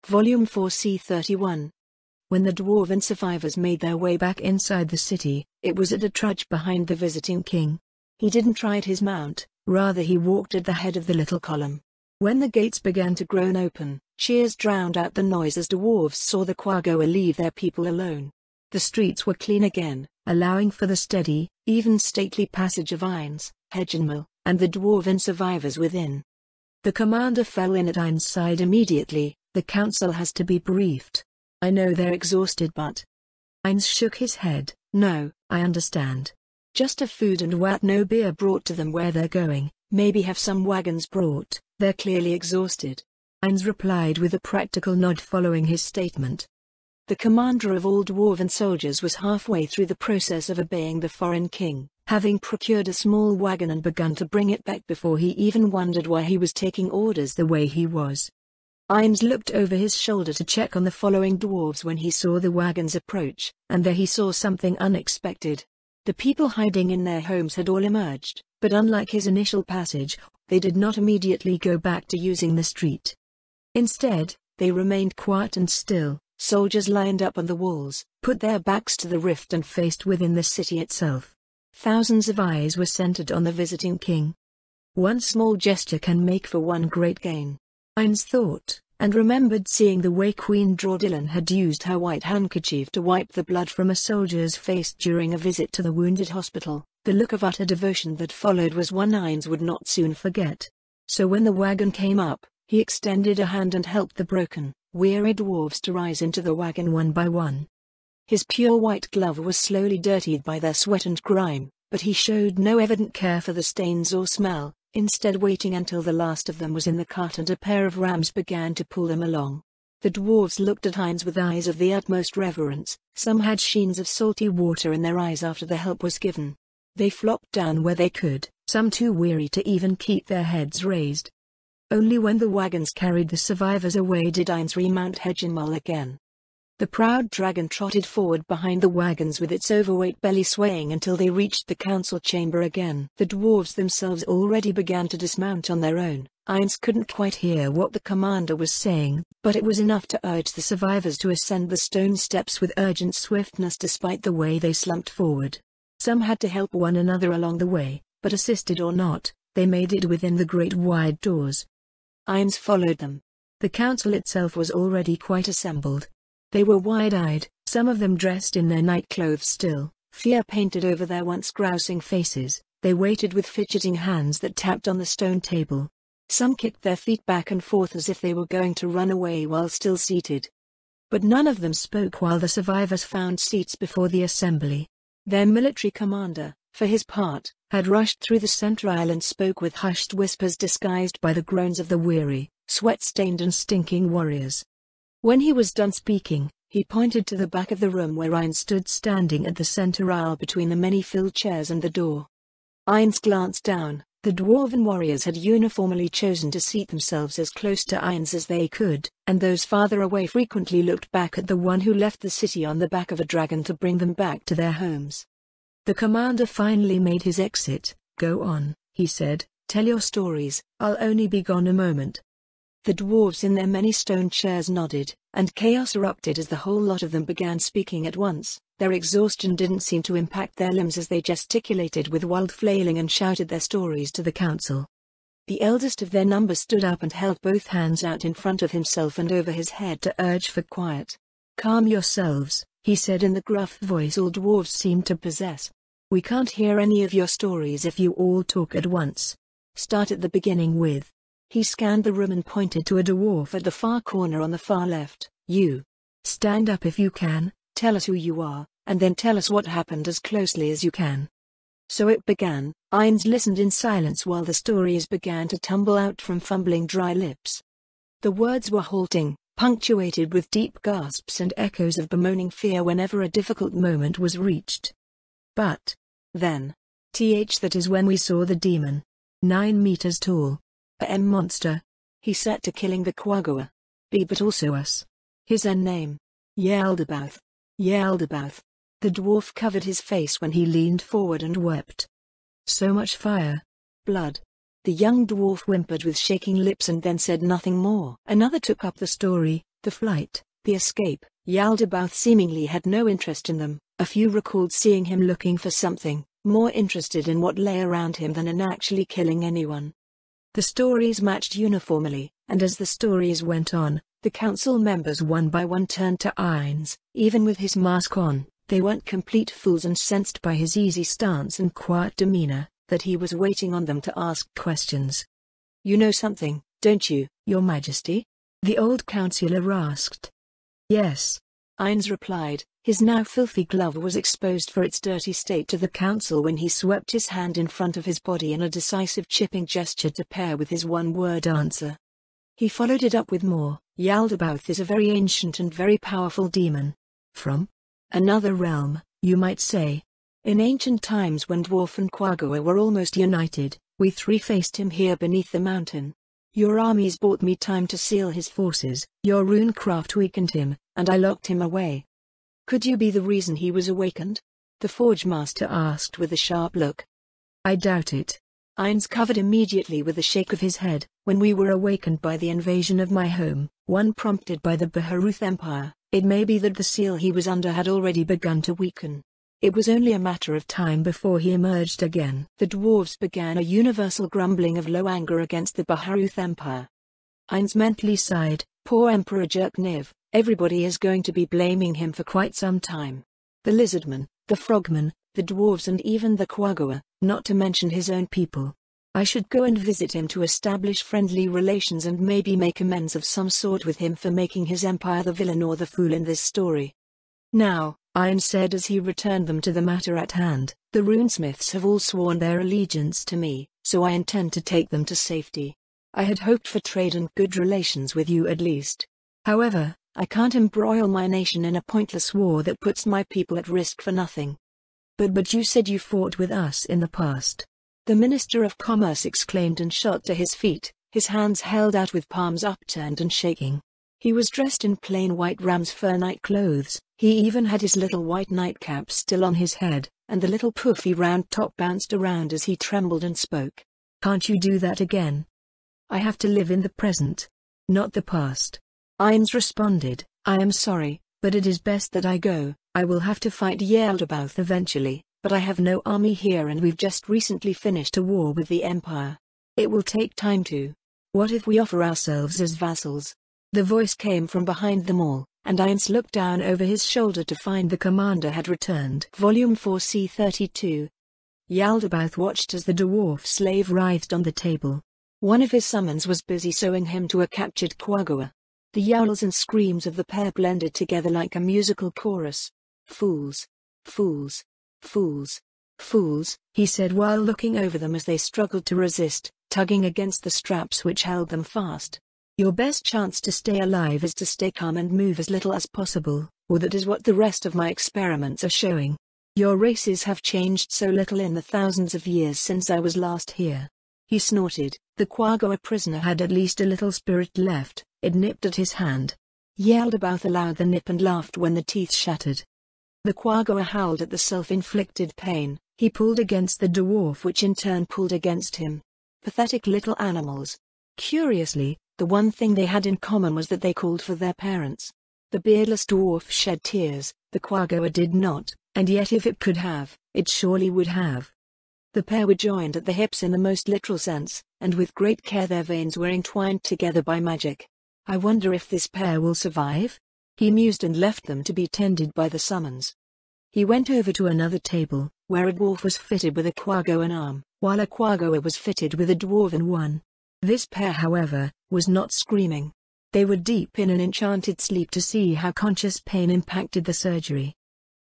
Volume 4 C31. When the dwarven survivors made their way back inside the city, it was at a trudge behind the visiting king. He didn't ride his mount, rather he walked at the head of the little column. When the gates began to groan open, cheers drowned out the noise as dwarves saw the Quagoa leave their people alone. The streets were clean again, allowing for the steady, even stately passage of Ainz, Hedgenmal, and the dwarven survivors within. The commander fell in at Ain's side immediately. The council has to be briefed. I know they're exhausted but... Ainz shook his head. No, I understand. Just have food and no beer brought to them where they're going, maybe have some wagons brought, they're clearly exhausted. Ainz replied with a practical nod following his statement. The commander of all dwarven soldiers was halfway through the process of obeying the foreign king, having procured a small wagon and begun to bring it back before he even wondered why he was taking orders the way he was. Ainz looked over his shoulder to check on the following dwarves when he saw the wagons approach, and there he saw something unexpected. The people hiding in their homes had all emerged, but unlike his initial passage, they did not immediately go back to using the street. Instead, they remained quiet and still. Soldiers lined up on the walls, put their backs to the rift and faced within the city itself. Thousands of eyes were centered on the visiting king. One small gesture can make for one great gain. Ainz thought, and remembered seeing the way Queen Draudillan had used her white handkerchief to wipe the blood from a soldier's face during a visit to the wounded hospital. The look of utter devotion that followed was one Ainz would not soon forget. So when the wagon came up, he extended a hand and helped the broken, weary dwarves to rise into the wagon one by one. His pure white glove was slowly dirtied by their sweat and grime, but he showed no evident care for the stains or smell, instead waiting until the last of them was in the cart and a pair of rams began to pull them along. The dwarves looked at Ainz with eyes of the utmost reverence. Some had sheens of salty water in their eyes after the help was given. They flopped down where they could, some too weary to even keep their heads raised. Only when the wagons carried the survivors away did Ainz remount Hedgenmal again. The proud dragon trotted forward behind the wagons with its overweight belly swaying until they reached the council chamber again. The dwarves themselves already began to dismount on their own. Ainz couldn't quite hear what the commander was saying, but it was enough to urge the survivors to ascend the stone steps with urgent swiftness despite the way they slumped forward. Some had to help one another along the way, but assisted or not, they made it within the great wide doors. Ainz followed them. The council itself was already quite assembled. They were wide-eyed, some of them dressed in their nightclothes still, fear painted over their once grousing faces. They waited with fidgeting hands that tapped on the stone table. Some kicked their feet back and forth as if they were going to run away while still seated. But none of them spoke while the survivors found seats before the assembly. Their military commander, for his part, had rushed through the center aisle and spoke with hushed whispers disguised by the groans of the weary, sweat-stained and stinking warriors. When he was done speaking, he pointed to the back of the room where Ainz stood standing at the center aisle between the many filled chairs and the door. Ainz glanced down. The dwarven warriors had uniformly chosen to seat themselves as close to Ainz as they could, and those farther away frequently looked back at the one who left the city on the back of a dragon to bring them back to their homes. The commander finally made his exit. Go on, he said, tell your stories, I'll only be gone a moment. The dwarves in their many stone chairs nodded, and chaos erupted as the whole lot of them began speaking at once. Their exhaustion didn't seem to impact their limbs as they gesticulated with wild flailing and shouted their stories to the council. The eldest of their number stood up and held both hands out in front of himself and over his head to urge for quiet. Calm yourselves, he said in the gruff voice all dwarves seemed to possess. We can't hear any of your stories if you all talk at once. Start at the beginning with. He scanned the room and pointed to a dwarf at the far corner on the far left. You. Stand up if you can, tell us who you are, and then tell us what happened as closely as you can. So it began. Ainz listened in silence while the stories began to tumble out from fumbling dry lips. The words were halting, punctuated with deep gasps and echoes of bemoaning fear whenever a difficult moment was reached. But then, that is when we saw the demon. 9 meters tall. A monster. He set to killing the Quagoa. But also us. His name. Yaldabaoth. Yaldabaoth. The dwarf covered his face when he leaned forward and wept. So much fire. Blood. The young dwarf whimpered with shaking lips and then said nothing more. Another took up the story. The flight, the escape, Yaldabaoth seemingly had no interest in them. A few recalled seeing him looking for something, more interested in what lay around him than in actually killing anyone. The stories matched uniformly, and as the stories went on, the council members one by one turned to Ainz. Even with his mask on, they weren't complete fools and sensed by his easy stance and quiet demeanor that he was waiting on them to ask questions. "You know something, don't you, Your Majesty?" the old councillor asked. "Yes," Ainz replied. His now filthy glove was exposed for its dirty state to the council when he swept his hand in front of his body in a decisive chipping gesture to pair with his one-word answer. He followed it up with more. "Yaldabaoth is a very ancient and very powerful demon. From another realm, you might say. In ancient times when Dwarf and Quagga were almost united, we three faced him here beneath the mountain. Your armies bought me time to seal his forces, your runecraft weakened him, and I locked him away." "Could you be the reason he was awakened?" the Forge Master asked with a sharp look. "I doubt it." Ainz covered immediately with a shake of his head. "When we were awakened by the invasion of my home, one prompted by the Baharuth Empire, it may be that the seal he was under had already begun to weaken. It was only a matter of time before he emerged again." The dwarves began a universal grumbling of low anger against the Baharuth Empire. Ainz mentally sighed, "Poor Emperor Jerkniv, everybody is going to be blaming him for quite some time. The lizardmen, the frogmen, the dwarves and even the Quagga, not to mention his own people. I should go and visit him to establish friendly relations and maybe make amends of some sort with him for making his empire the villain or the fool in this story." "Now," Ainz said as he returned them to the matter at hand, "the runesmiths have all sworn their allegiance to me, so I intend to take them to safety. I had hoped for trade and good relations with you at least. However, I can't embroil my nation in a pointless war that puts my people at risk for nothing." But you said you fought with us in the past," the Minister of Commerce exclaimed and shot to his feet, his hands held out with palms upturned and shaking. He was dressed in plain white ram's fur night clothes, he even had his little white nightcap still on his head, and the little poofy round top bounced around as he trembled and spoke. "Can't you do that again? I have to live in the present, not the past." Ainz responded, "I am sorry, but it is best that I go. I will have to fight Yaldabaoth eventually, but I have no army here and we've just recently finished a war with the Empire. It will take time to. What if we offer ourselves as vassals?" The voice came from behind them all, and Ainz looked down over his shoulder to find the commander had returned. Volume 4 C32. Yaldabaoth watched as the dwarf slave writhed on the table. One of his summons was busy sewing him to a captured Quagga. The yowls and screams of the pair blended together like a musical chorus. "Fools! Fools! Fools! Fools!" he said while looking over them as they struggled to resist, tugging against the straps which held them fast. "Your best chance to stay alive is to stay calm and move as little as possible, or that is what the rest of my experiments are showing. Your races have changed so little in the thousands of years since I was last here." He snorted. The Quagga prisoner had at least a little spirit left. It nipped at his hand. Yaldabaoth allowed the nip and laughed when the teeth shattered. The Quagga howled at the self-inflicted pain. He pulled against the dwarf which in turn pulled against him. Pathetic little animals. Curiously, the one thing they had in common was that they called for their parents. The beardless dwarf shed tears, the Quagga did not, and yet if it could have, it surely would have. The pair were joined at the hips in the most literal sense, and with great care their veins were entwined together by magic. "I wonder if this pair will survive?" he mused and left them to be tended by the summons. He went over to another table, where a dwarf was fitted with a Quagga arm, while a Quagga was fitted with a dwarven one. This pair, however, was not screaming. They were deep in an enchanted sleep to see how conscious pain impacted the surgery.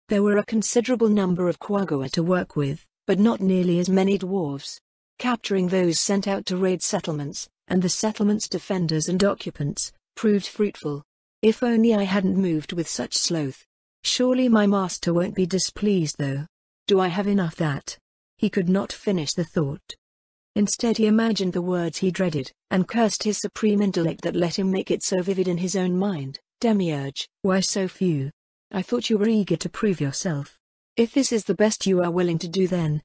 There were a considerable number of Quagga to work with, but not nearly as many dwarves. Capturing those sent out to raid settlements, and the settlement's defenders and occupants, proved fruitful. If only I hadn't moved with such sloth. Surely my master won't be displeased though. Do I have enough that? He could not finish the thought. Instead he imagined the words he dreaded, and cursed his supreme intellect that let him make it so vivid in his own mind. Demiurge, why so few? I thought you were eager to prove yourself. If this is the best you are willing to do then,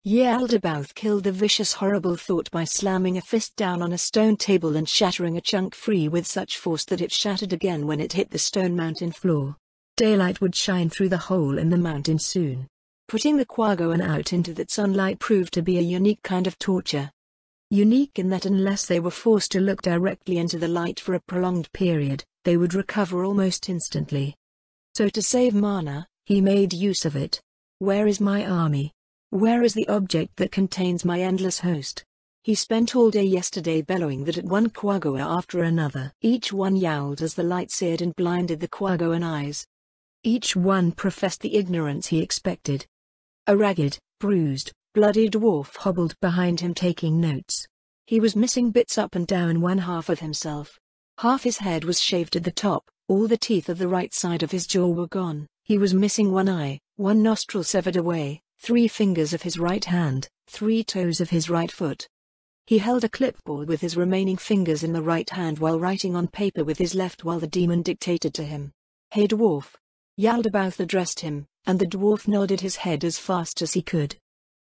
Yaldabaoth killed the vicious horrible thought by slamming a fist down on a stone table and shattering a chunk free with such force that it shattered again when it hit the stone mountain floor. Daylight would shine through the hole in the mountain soon. Putting the Quagoan out into that sunlight proved to be a unique kind of torture. Unique in that unless they were forced to look directly into the light for a prolonged period, they would recover almost instantly. So to save mana, he made use of it. Where is my army? Where is the object that contains my endless host? He spent all day yesterday bellowing that at one Quagoa after another. Each one yowled as the light seared and blinded the Quagoan eyes. Each one professed the ignorance he expected. A ragged, bruised, bloody dwarf hobbled behind him taking notes. He was missing bits up and down one half of himself. Half his head was shaved at the top, all the teeth of the right side of his jaw were gone. He was missing one eye, one nostril severed away, 3 fingers of his right hand, 3 toes of his right foot. He held a clipboard with his remaining fingers in the right hand while writing on paper with his left while the demon dictated to him. "Hey dwarf." Yaldabaoth addressed him, and the dwarf nodded his head as fast as he could.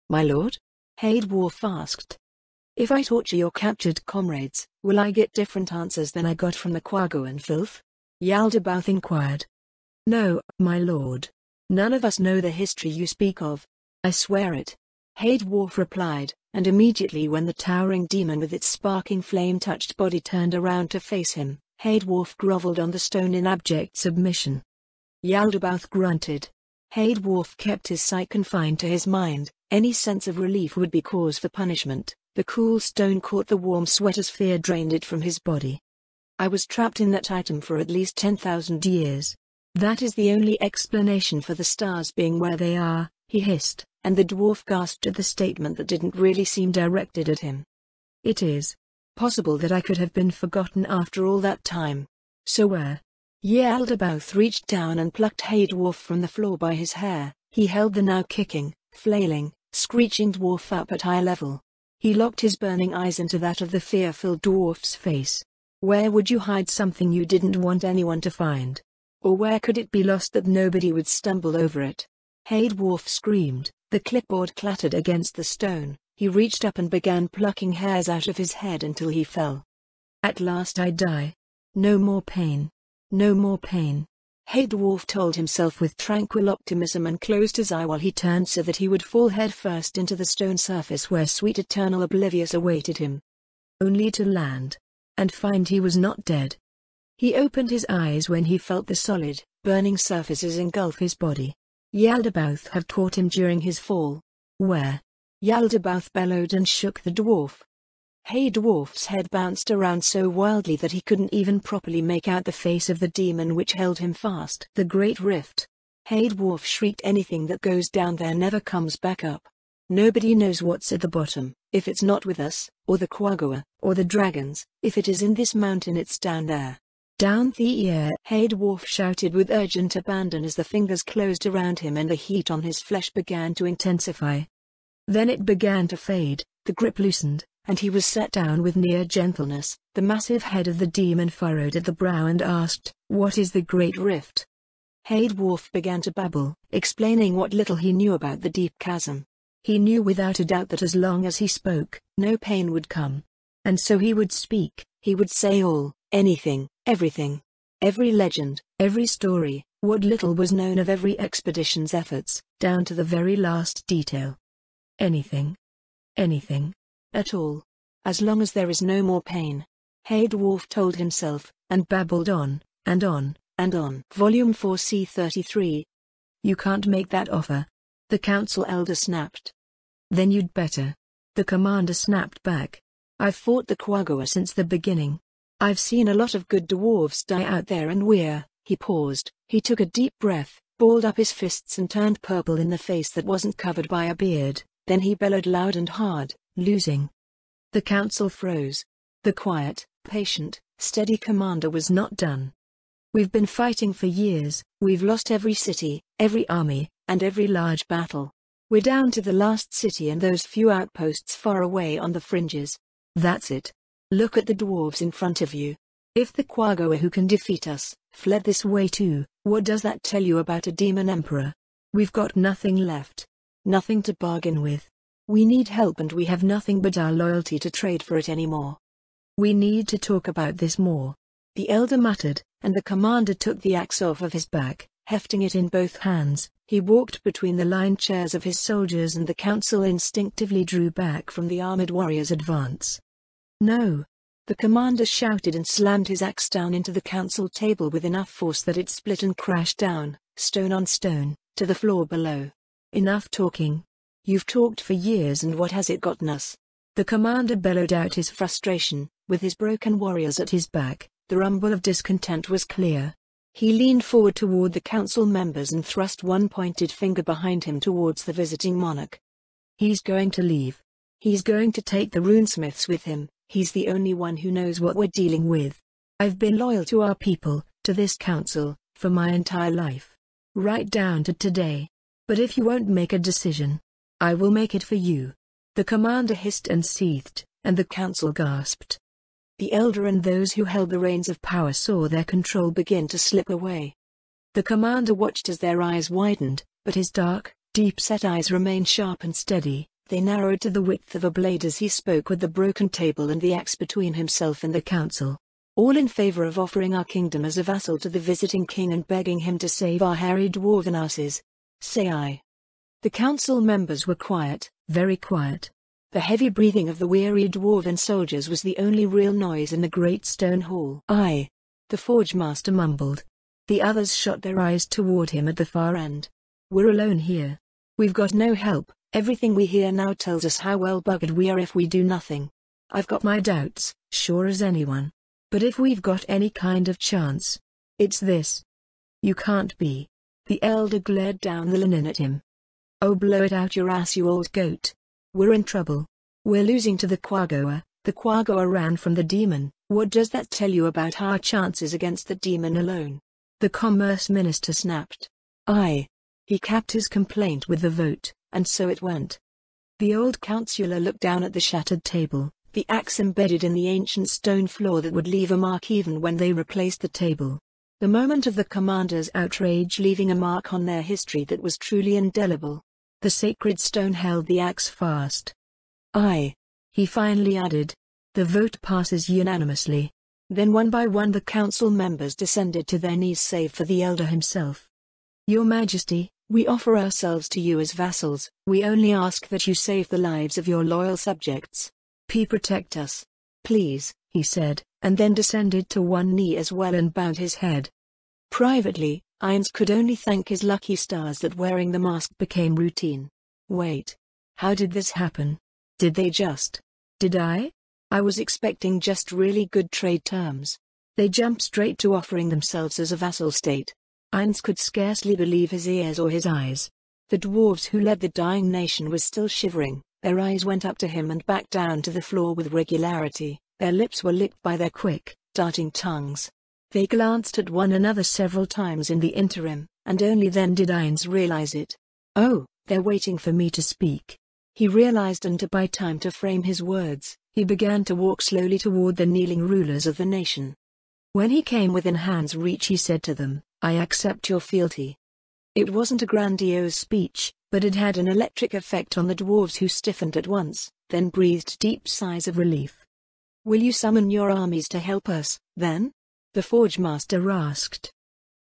"My lord?" Hey dwarf asked. "If I torture your captured comrades, will I get different answers than I got from the Quagoan filth?" Yaldabaoth inquired. "No, my lord. None of us know the history you speak of. I swear it." Hey dwarf replied, and immediately when the towering demon with its sparking flame-touched body turned around to face him, Hey dwarf groveled on the stone in abject submission. Yaldabaoth grunted. Hey dwarf kept his sight confined to his mind. Any sense of relief would be cause for punishment. The cool stone caught the warm sweat as fear drained it from his body. "I was trapped in that item for at least 10,000 years. That is the only explanation for the stars being where they are," he hissed, and the dwarf gasped at the statement that didn't really seem directed at him. "It is possible that I could have been forgotten after all that time. So where?" Yaldabaoth reached down and plucked Hey dwarf from the floor by his hair. He held the now kicking, flailing, screeching dwarf up at eye level. He locked his burning eyes into that of the fear-filled dwarf's face. Where would you hide something you didn't want anyone to find? Or where could it be lost that nobody would stumble over it? Hey dwarf screamed. The clipboard clattered against the stone. He reached up and began plucking hairs out of his head until he fell. "At last I die. No more pain. No more pain." Hey dwarf told himself with tranquil optimism and closed his eye while he turned so that he would fall headfirst into the stone surface where sweet eternal oblivious awaited him. Only to land and find he was not dead. He opened his eyes when he felt the solid, burning surfaces engulf his body. Yaldabaoth had caught him during his fall. "Where?" Yaldabaoth bellowed and shook the dwarf. Hey dwarf's head bounced around so wildly that he couldn't even properly make out the face of the demon which held him fast. "The Great Rift." Hey dwarf shrieked. "Anything that goes down there never comes back up. Nobody knows what's at the bottom. If it's not with us, or the Quagoa, or the dragons, if it is in this mountain it's down there. Down the air!" Hey dwarf shouted with urgent abandon as the fingers closed around him and the heat on his flesh began to intensify. Then it began to fade, the grip loosened, and he was set down with near gentleness. The massive head of the demon furrowed at the brow and asked, "What is the Great Rift?" Hey dwarf began to babble, explaining what little he knew about the deep chasm. He knew without a doubt that as long as he spoke, no pain would come. And so he would speak, he would say all, anything, everything. Every legend, every story, what little was known of every expedition's efforts, down to the very last detail. Anything. Anything. At all. As long as there is no more pain. Hey dwarf told himself, and babbled on, and on, and on. Volume 4 C33. "You can't make that offer." The council elder snapped. "Then you'd better." The commander snapped back. "I've fought the Quagoa since the beginning. I've seen a lot of good dwarves die out there and he paused, he took a deep breath, balled up his fists and turned purple in the face that wasn't covered by a beard, then he bellowed loud and hard, "Losing." The council froze. The quiet, patient, steady commander was not done. "We've been fighting for years, we've lost every city, every army, and every large battle. We're down to the last city and those few outposts far away on the fringes. That's it. Look at the dwarves in front of you. If the Quagoa who can defeat us, fled this way too, what does that tell you about a demon emperor? We've got nothing left. Nothing to bargain with. We need help and we have nothing but our loyalty to trade for it anymore. We need to talk about this more. The elder muttered, and the commander took the axe off of his back, hefting it in both hands. He walked between the lined chairs of his soldiers and the council instinctively drew back from the armored warrior's advance. No! The commander shouted and slammed his axe down into the council table with enough force that it split and crashed down, stone on stone, to the floor below. Enough talking. You've talked for years and what has it gotten us? The commander bellowed out his frustration. With his broken warriors at his back, the rumble of discontent was clear. He leaned forward toward the council members and thrust one pointed finger behind him towards the visiting monarch. He's going to leave. He's going to take the runesmiths with him. He's the only one who knows what we're dealing with. I've been loyal to our people, to this council, for my entire life. Right down to today. But if you won't make a decision, I will make it for you. The commander hissed and seethed, and the council gasped. The elder and those who held the reins of power saw their control begin to slip away. The commander watched as their eyes widened, but his dark, deep-set eyes remained sharp and steady. They narrowed to the width of a blade as he spoke with the broken table and the axe between himself and the council. All in favor of offering our kingdom as a vassal to the visiting king and begging him to save our hairy dwarven asses. Say aye. The council members were quiet, very quiet. The heavy breathing of the weary dwarven soldiers was the only real noise in the great stone hall. Aye. The forge master mumbled. The others shot their eyes toward him at the far end. We're alone here. We've got no help. Everything we hear now tells us how well buggered we are if we do nothing. I've got my doubts, sure as anyone. But if we've got any kind of chance, it's this. You can't be. The elder glared down the linen at him. Oh, blow it out your ass, you old goat. We're in trouble. We're losing to the Quagoa. The Quagoa ran from the demon. What does that tell you about our chances against the demon alone? The commerce minister snapped. Aye. He capped his complaint with the vote. And so it went. The old councillor looked down at the shattered table, the axe embedded in the ancient stone floor that would leave a mark even when they replaced the table. The moment of the commander's outrage leaving a mark on their history that was truly indelible. The sacred stone held the axe fast. Aye. He finally added. The vote passes unanimously. Then one by one the council members descended to their knees save for the elder himself. Your Majesty, we offer ourselves to you as vassals. We only ask that you save the lives of your loyal subjects. Protect us. Please, he said, and then descended to one knee as well and bowed his head. Privately, Ainz could only thank his lucky stars that wearing the mask became routine. Wait. How did this happen? Did they just? Did I? I was expecting just really good trade terms. They jumped straight to offering themselves as a vassal state. Ainz could scarcely believe his ears or his eyes. The dwarves who led the dying nation was still shivering, their eyes went up to him and back down to the floor with regularity, their lips were licked by their quick, darting tongues. They glanced at one another several times in the interim, and only then did Ainz realize it. Oh, they're waiting for me to speak. He realized, and to buy time to frame his words, he began to walk slowly toward the kneeling rulers of the nation. When he came within hand's reach he said to them, I accept your fealty. It wasn't a grandiose speech, but it had an electric effect on the dwarves who stiffened at once, then breathed deep sighs of relief. Will you summon your armies to help us, then? The Forge Master asked.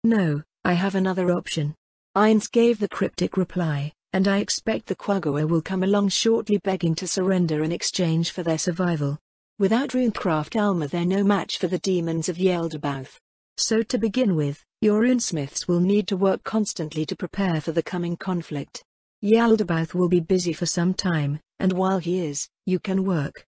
No, I have another option. Ainz gave the cryptic reply, and I expect the Quagoa will come along shortly begging to surrender in exchange for their survival. Without runecraft armor they're no match for the demons of Yeldermouth. So to begin with, your runesmiths will need to work constantly to prepare for the coming conflict. Yeldermouth will be busy for some time, and while he is, you can work.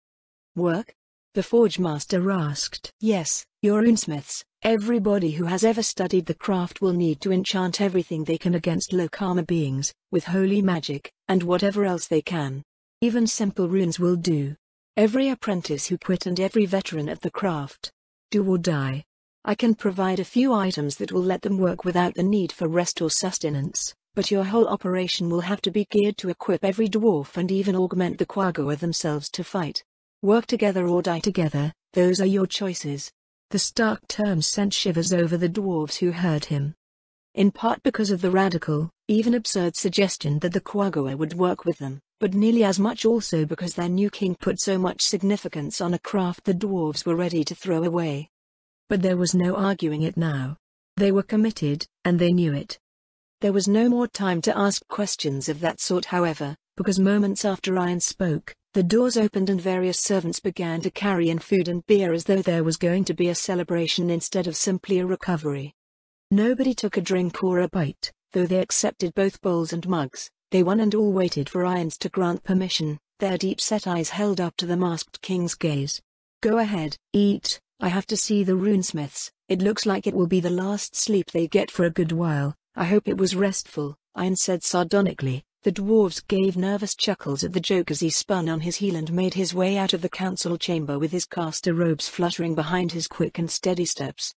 Work? The Forge Master asked. Yes, your runesmiths, everybody who has ever studied the craft will need to enchant everything they can against low karma beings, with holy magic, and whatever else they can. Even simple runes will do. Every apprentice who quit and every veteran at the craft. Do or die. I can provide a few items that will let them work without the need for rest or sustenance, but your whole operation will have to be geared to equip every dwarf and even augment the Quagoa themselves to fight. Work together or die together, those are your choices. The stark terms sent shivers over the dwarves who heard him. In part because of the radical, even absurd suggestion that the Quagoa would work with them, but nearly as much also because their new king put so much significance on a craft the dwarves were ready to throw away. But there was no arguing it now. They were committed, and they knew it. There was no more time to ask questions of that sort, however, because moments after Ian spoke, the doors opened and various servants began to carry in food and beer as though there was going to be a celebration instead of simply a recovery. Nobody took a drink or a bite, though they accepted both bowls and mugs. They one and all waited for Ian's to grant permission, their deep-set eyes held up to the masked king's gaze. "Go ahead, eat. I have to see the runesmiths. It looks like it will be the last sleep they get for a good while. I hope it was restful," Ian said sardonically. The dwarves gave nervous chuckles at the joke as he spun on his heel and made his way out of the council chamber with his caster robes fluttering behind his quick and steady steps.